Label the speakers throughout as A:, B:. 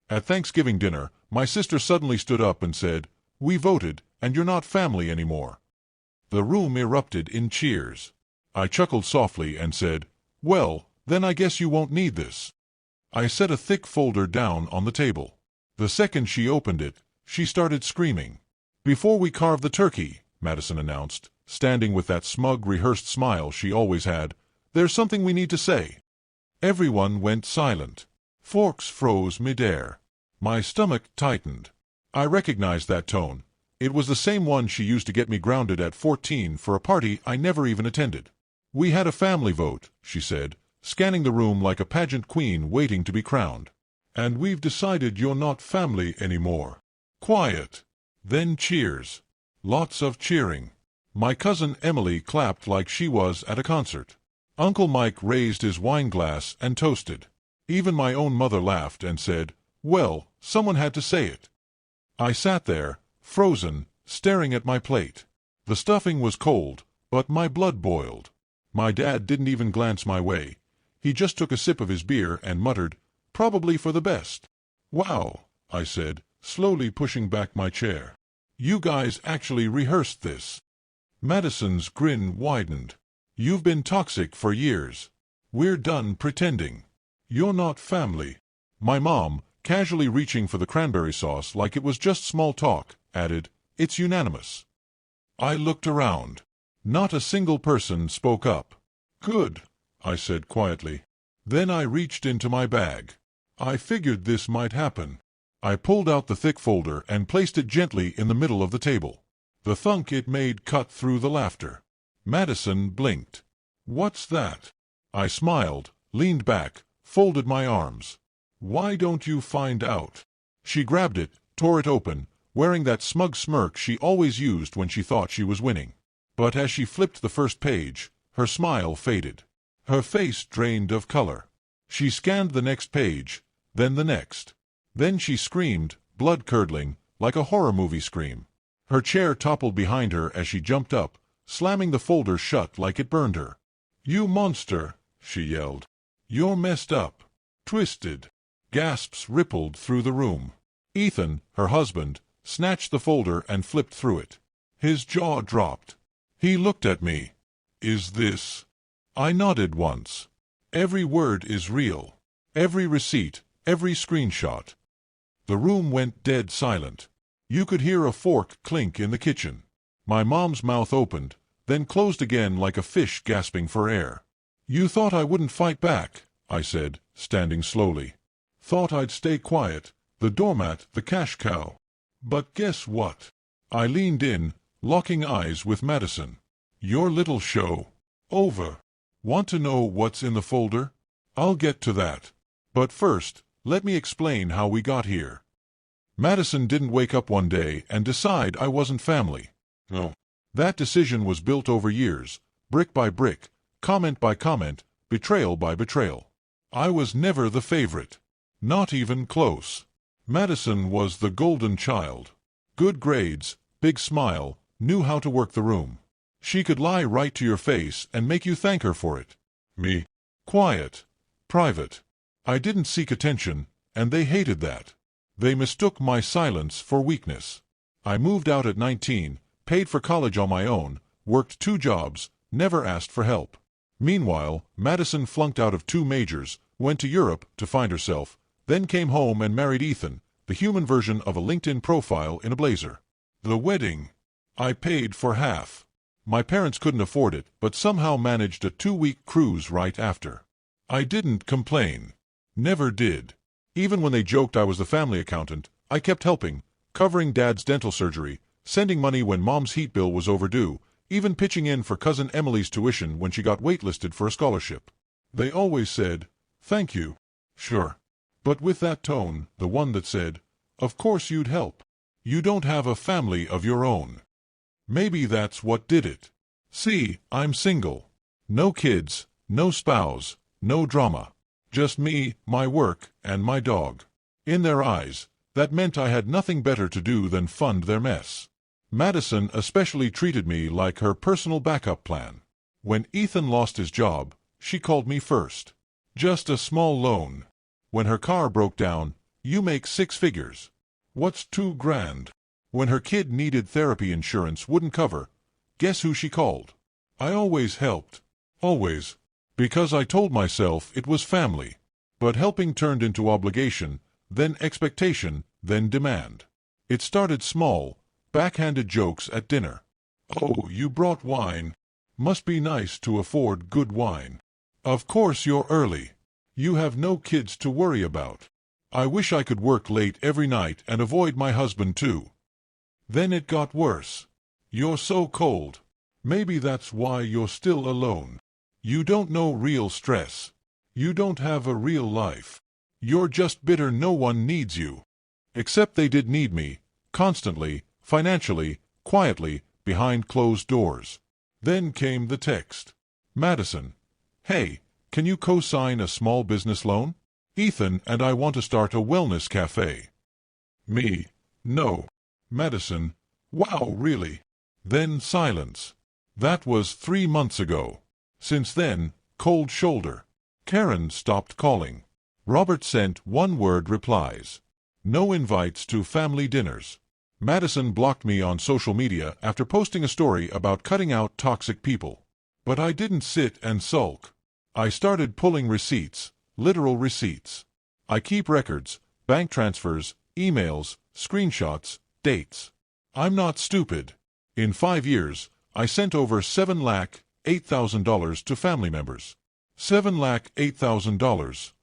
A: At Thanksgiving dinner, my sister suddenly stood up and said, "We voted, and you're not family anymore." The room erupted in cheers. I chuckled softly and said, "Well, then I guess you won't need this." I set a thick folder down on the table. The second she opened it, she started screaming. "Before we carve the turkey," Madison announced, standing with that smug, rehearsed smile she always had, "there's something we need to say." Everyone went silent. Forks froze midair. My stomach tightened. I recognized that tone. It was the same one she used to get me grounded at 14 for a party I never even attended. "We had a family vote," she said, scanning the room like a pageant queen waiting to be crowned. "And we've decided you're not family anymore." Quiet. Then cheers. Lots of cheering. My cousin Emily clapped like she was at a concert. Uncle Mike raised his wine glass and toasted. Even my own mother laughed and said, "Well, someone had to say it." I sat there, frozen, staring at my plate. The stuffing was cold, but my blood boiled. My dad didn't even glance my way. He just took a sip of his beer and muttered, "Probably for the best." "Wow," I said, slowly pushing back my chair. "You guys actually rehearsed this." Madison's grin widened. "You've been toxic for years. We're done pretending. You're not family." My mom, casually reaching for the cranberry sauce like it was just small talk, added, "It's unanimous." I looked around. Not a single person spoke up. "Good," I said quietly. Then I reached into my bag. I figured this might happen. I pulled out the thick folder and placed it gently in the middle of the table. The thunk it made cut through the laughter. Madison blinked. "What's that?" I smiled, leaned back, folded my arms. "Why don't you find out?" She grabbed it, tore it open, wearing that smug smirk she always used when she thought she was winning. But as she flipped the first page, her smile faded. Her face drained of color. She scanned the next page, then the next. Then she screamed, blood-curdling, like a horror movie scream. Her chair toppled behind her as she jumped up, slamming the folder shut like it burned her. "You monster!" she yelled. "You're messed up. Twisted." Gasps rippled through the room. Ethan, her husband, snatched the folder and flipped through it. His jaw dropped. He looked at me. "Is this?" I nodded once. "Every word is real. Every receipt, every screenshot." The room went dead silent. You could hear a fork clink in the kitchen. My mom's mouth opened, then closed again like a fish gasping for air. "You thought I wouldn't fight back," I said, standing slowly. "Thought I'd stay quiet, the doormat, the cash cow. But guess what?" I leaned in, locking eyes with Madison. "Your little show over. Want to know what's in the folder? I'll get to that. But first, let me explain how we got here." Madison didn't wake up one day and decide I wasn't family. No. That decision was built over years, brick by brick, comment by comment, betrayal by betrayal. I was never the favorite. Not even close. Madison was the golden child. Good grades, big smile, knew how to work the room. She could lie right to your face and make you thank her for it. Me? Quiet. Private. I didn't seek attention, and they hated that. They mistook my silence for weakness. I moved out at 19, paid for college on my own, worked 2 jobs, never asked for help. Meanwhile, Madison flunked out of 2 majors, went to Europe to find herself, then came home and married Ethan, the human version of a LinkedIn profile in a blazer. The wedding. I paid for half. My parents couldn't afford it, but somehow managed a 2-week cruise right after. I didn't complain. Never did. Even when they joked I was the family accountant, I kept helping, covering Dad's dental surgery, sending money when Mom's heat bill was overdue, even pitching in for cousin Emily's tuition when she got waitlisted for a scholarship. They always said, "Thank you." Sure. But with that tone, the one that said, "Of course you'd help. You don't have a family of your own." Maybe that's what did it. See, I'm single. No kids, no spouse, no drama. Just me, my work, and my dog. In their eyes, that meant I had nothing better to do than fund their mess. Madison especially treated me like her personal backup plan. When Ethan lost his job, she called me first. Just a small loan. When her car broke down, You make 6 figures. What's 2 grand? When her kid needed therapy insurance wouldn't cover, guess who she called? I always helped. Always. Because I told myself it was family. But helping turned into obligation, then expectation, then demand. It started small, backhanded jokes at dinner. Oh, you brought wine. Must be nice to afford good wine. Of course you're early. You have no kids to worry about. I wish I could work late every night and avoid my husband too. Then it got worse. You're so cold. Maybe that's why you're still alone. You don't know real stress. You don't have a real life. You're just bitter no one needs you. Except they did need me, constantly, financially, quietly, behind closed doors. Then came the text. Madison. Hey, can you co-sign a small business loan? Ethan and I want to start a wellness cafe. Me. No. Madison. Wow, really? Then silence. That was 3 months ago. Since then, cold shoulder. Karen stopped calling. Robert sent one-word replies. No invites to family dinners. Madison blocked me on social media after posting a story about cutting out toxic people. But I didn't sit and sulk. I started pulling receipts, literal receipts. I keep records, bank transfers, emails, screenshots, dates. I'm not stupid. In 5 years, I sent over $7,08,000 to family members. $7,08,000.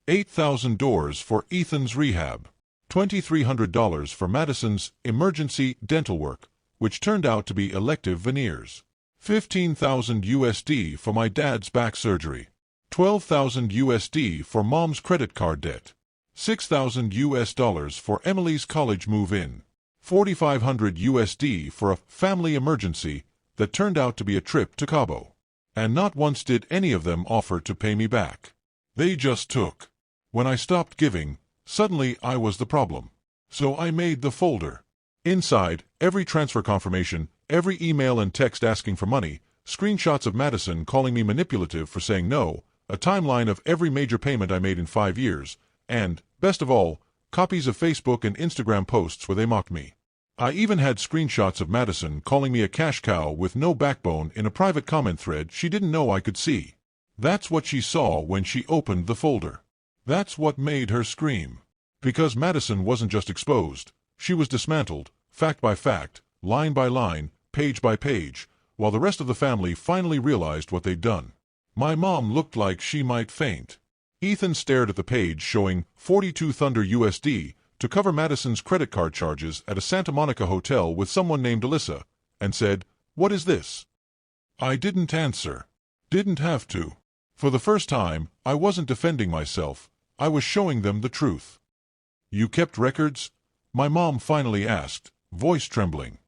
A: $8,000 for Ethan's rehab. $2,300 for Madison's emergency dental work, which turned out to be elective veneers. $15,000 USD for my dad's back surgery. $12,000 USD for mom's credit card debt. $6,000 US for Emily's college move-in. $4,500 USD for a family emergency that turned out to be a trip to Cabo. And not once did any of them offer to pay me back. They just took. When I stopped giving, suddenly I was the problem. So I made the folder. Inside, every transfer confirmation, every email and text asking for money, screenshots of Madison calling me manipulative for saying no, a timeline of every major payment I made in 5 years, and, best of all, copies of Facebook and Instagram posts where they mocked me. I even had screenshots of Madison calling me a cash cow with no backbone in a private comment thread she didn't know I could see. That's what she saw when she opened the folder. That's what made her scream. Because Madison wasn't just exposed, she was dismantled, fact by fact, line by line, page by page, while the rest of the family finally realized what they'd done. My mom looked like she might faint. Ethan stared at the page showing 42 Thunder USD to cover Madison's credit card charges at a Santa Monica hotel with someone named Alyssa, and said, "What is this?" I didn't answer. Didn't have to. For the first time, I wasn't defending myself. I was showing them the truth. You kept records? My mom finally asked, voice trembling.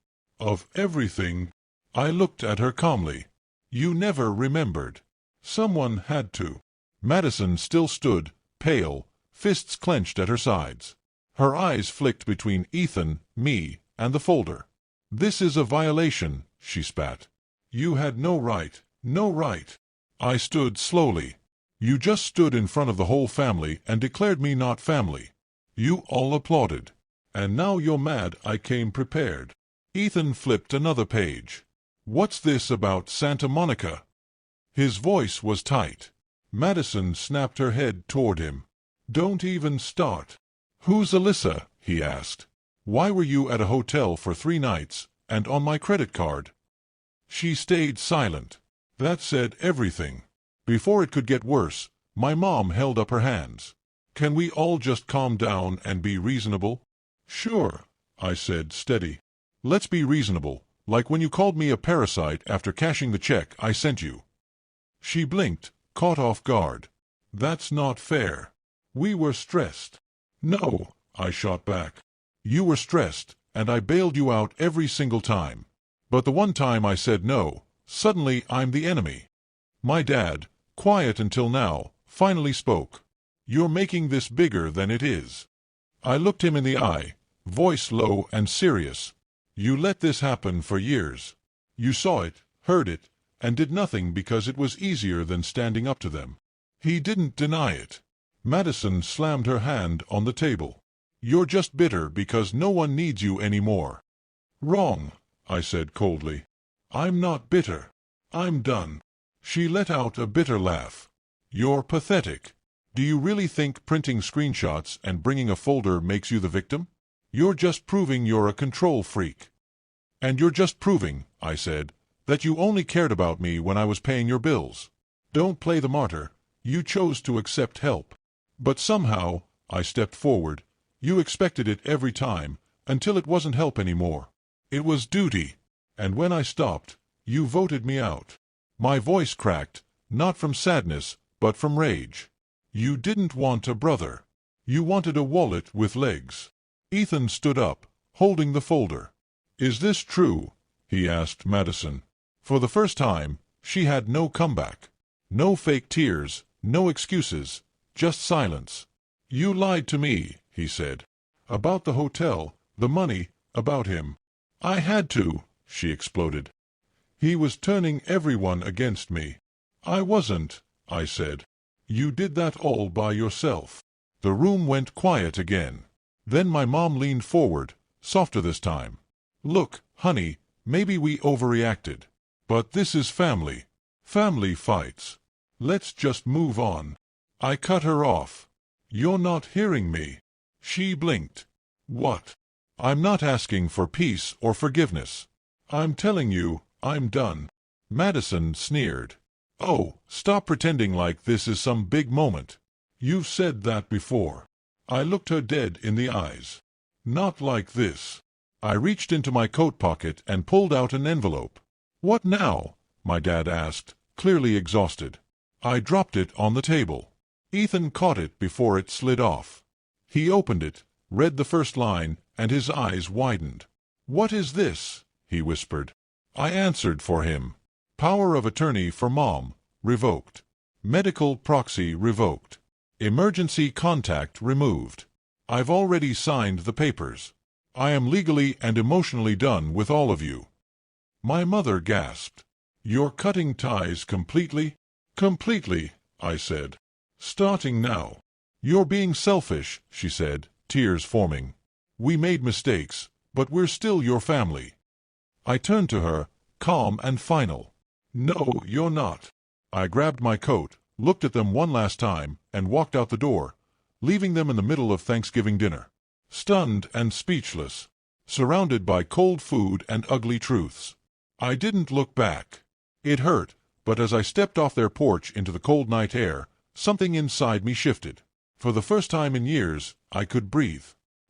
A: Of everything. I looked at her calmly. You never remembered. Someone had to. Madison still stood, pale, fists clenched at her sides. Her eyes flicked between Ethan, me, and the folder. This is a violation, she spat. You had no right, no right. I stood slowly. You just stood in front of the whole family and declared me not family. You all applauded. And now you're mad I came prepared. Ethan flipped another page. What's this about Santa Monica? His voice was tight. Madison snapped her head toward him. Don't even start. Who's Alyssa? He asked. Why were you at a hotel for 3 nights, and on my credit card? She stayed silent. That said everything. Before it could get worse, my mom held up her hands. Can we all just calm down and be reasonable? Sure, I said, steady. Let's be reasonable, like when you called me a parasite after cashing the check I sent you. She blinked, caught off guard. That's not fair. We were stressed. No, I shot back. You were stressed, and I bailed you out every single time. But the one time I said no, suddenly I'm the enemy. My dad, quiet until now, finally spoke. You're making this bigger than it is. I looked him in the eye, voice low and serious. You let this happen for years. You saw it, heard it, and did nothing because it was easier than standing up to them. He didn't deny it. Madison slammed her hand on the table. "You're just bitter because no one needs you anymore." "Wrong," I said coldly. "I'm not bitter. I'm done." She let out a bitter laugh. "You're pathetic. Do you really think printing screenshots and bringing a folder makes you the victim? You're just proving you're a control freak." "And you're just proving," I said, "that you only cared about me when I was paying your bills. Don't play the martyr. You chose to accept help. But somehow," I stepped forward, "you expected it every time, until it wasn't help anymore. It was duty. And when I stopped, you voted me out." My voice cracked, not from sadness, but from rage. "You didn't want a brother. You wanted a wallet with legs." Ethan stood up, holding the folder. "Is this true?" he asked Madison. For the first time, she had no comeback. No fake tears, no excuses, just silence. "You lied to me," he said. "About the hotel, the money, about him." "I had to," she exploded. "He was turning everyone against me." "I wasn't," I said. "You did that all by yourself." The room went quiet again. Then my mom leaned forward, softer this time. "Look, honey, maybe we overreacted. But this is family. Family fights. Let's just move on." I cut her off. "You're not hearing me." She blinked. "What?" "I'm not asking for peace or forgiveness. I'm telling you, I'm done." Madison sneered. "Oh, stop pretending like this is some big moment. You've said that before." I looked her dead in the eyes. "Not like this." I reached into my coat pocket and pulled out an envelope. "What now?" my dad asked, clearly exhausted. I dropped it on the table. Ethan caught it before it slid off. He opened it, read the first line, and his eyes widened. "What is this?" he whispered. I answered for him. "Power of attorney for Mom, revoked. Medical proxy revoked. Emergency contact removed. I've already signed the papers. I am legally and emotionally done with all of you." My mother gasped. "You're cutting ties completely?" "Completely," I said. "Starting now." "You're being selfish," she said, tears forming. "We made mistakes, but we're still your family." I turned to her, calm and final. "No, you're not." I grabbed my coat, looked at them one last time, and walked out the door, leaving them in the middle of Thanksgiving dinner. Stunned and speechless, surrounded by cold food and ugly truths. I didn't look back. It hurt, but as I stepped off their porch into the cold night air, something inside me shifted. For the first time in years, I could breathe.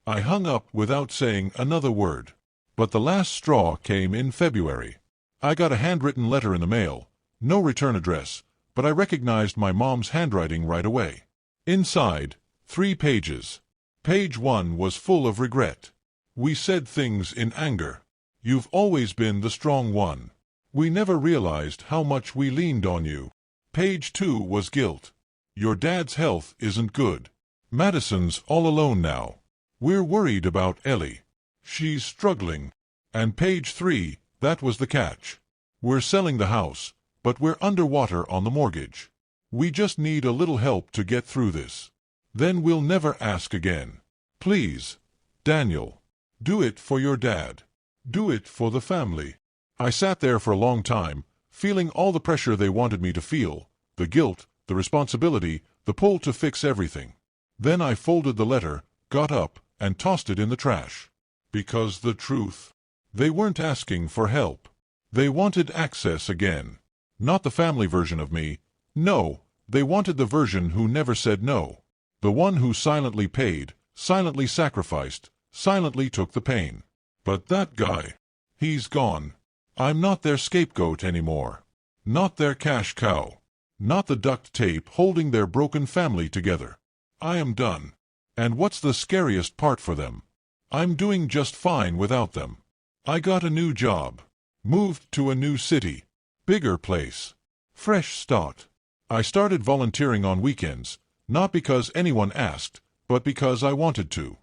A: I hung up without saying another word. But the last straw came in February. I got a handwritten letter in the mail, no return address, but I recognized my mom's handwriting right away. Inside, 3 pages. Page 1 was full of regret. "We said things in anger. You've always been the strong one. We never realized how much we leaned on you." Page 2 was guilt. "Your dad's health isn't good. Madison's all alone now. We're worried about Ellie. She's struggling." And page 3, that was the catch. "We're selling the house, but we're underwater on the mortgage. We just need a little help to get through this. Then we'll never ask again. Please, Daniel, do it for your dad. Do it for the family." I sat there for a long time, feeling all the pressure they wanted me to feel, the guilt, the responsibility, the pull to fix everything. Then I folded the letter, got up, and tossed it in the trash. Because the truth. They weren't asking for help. They wanted access again. Not the family version of me. No, they wanted the version who never said no. The one who silently paid, silently sacrificed, silently took the pain. But that guy, he's gone. I'm not their scapegoat anymore. Not their cash cow. Not the duct tape holding their broken family together. I am done. And what's the scariest part for them? I'm doing just fine without them. I got a new job. Moved to a new city. Bigger place. Fresh start. I started volunteering on weekends, not because anyone asked, but because I wanted to.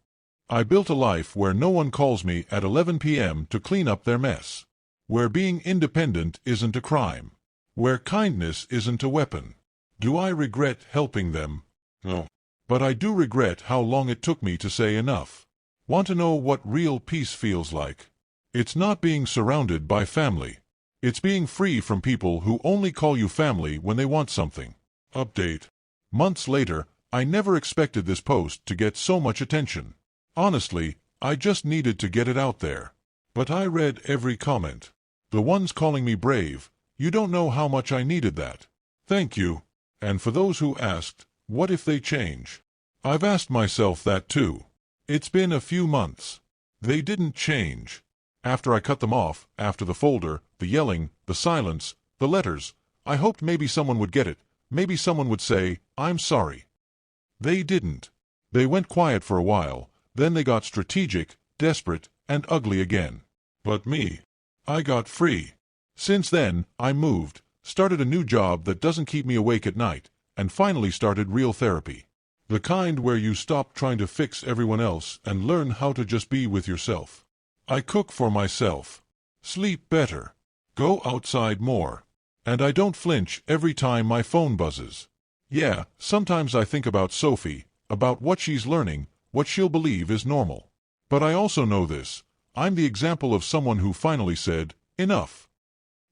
A: I built a life where no one calls me at 11 p.m. to clean up their mess. Where being independent isn't a crime. Where kindness isn't a weapon. Do I regret helping them? No. But I do regret how long it took me to say enough. Want to know what real peace feels like? It's not being surrounded by family. It's being free from people who only call you family when they want something. Update. Months later, I never expected this post to get so much attention. Honestly, I just needed to get it out there. But I read every comment. The ones calling me brave, you don't know how much I needed that. Thank you. And for those who asked, what if they change? I've asked myself that too. It's been a few months. They didn't change. After I cut them off, after the folder, the yelling, the silence, the letters, I hoped maybe someone would get it, maybe someone would say, I'm sorry. They didn't. They went quiet for a while, then they got strategic, desperate, and ugly again. But me, I got free. Since then, I moved, started a new job that doesn't keep me awake at night, and finally started real therapy. The kind where you stop trying to fix everyone else and learn how to just be with yourself. I cook for myself, sleep better, go outside more, and I don't flinch every time my phone buzzes. Yeah, sometimes I think about Sophie, about what she's learning, what she'll believe is normal. But I also know this, I'm the example of someone who finally said, enough.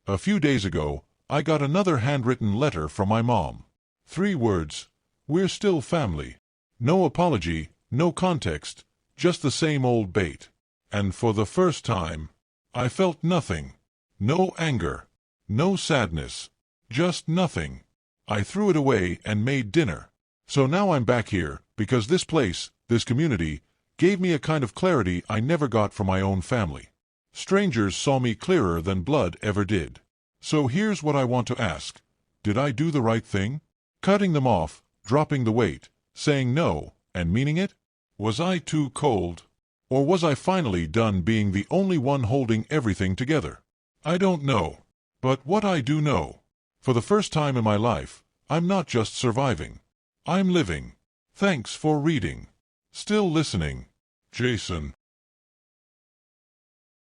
A: A few days ago, I got another handwritten letter from my mom. 3 words, we're still family. No apology, no context, just the same old bait. And for the first time, I felt nothing. No anger, no sadness, just nothing. I threw it away and made dinner. So now I'm back here, because this place, this community, gave me a kind of clarity I never got from my own family. Strangers saw me clearer than blood ever did. So here's what I want to ask. Did I do the right thing? Cutting them off, dropping the weight, saying no, and meaning it? Was I too cold? Or was I finally done being the only one holding everything together? I don't know. But what I do know, for the first time in my life, I'm not just surviving. I'm living. Thanks for reading. Still listening. Jason.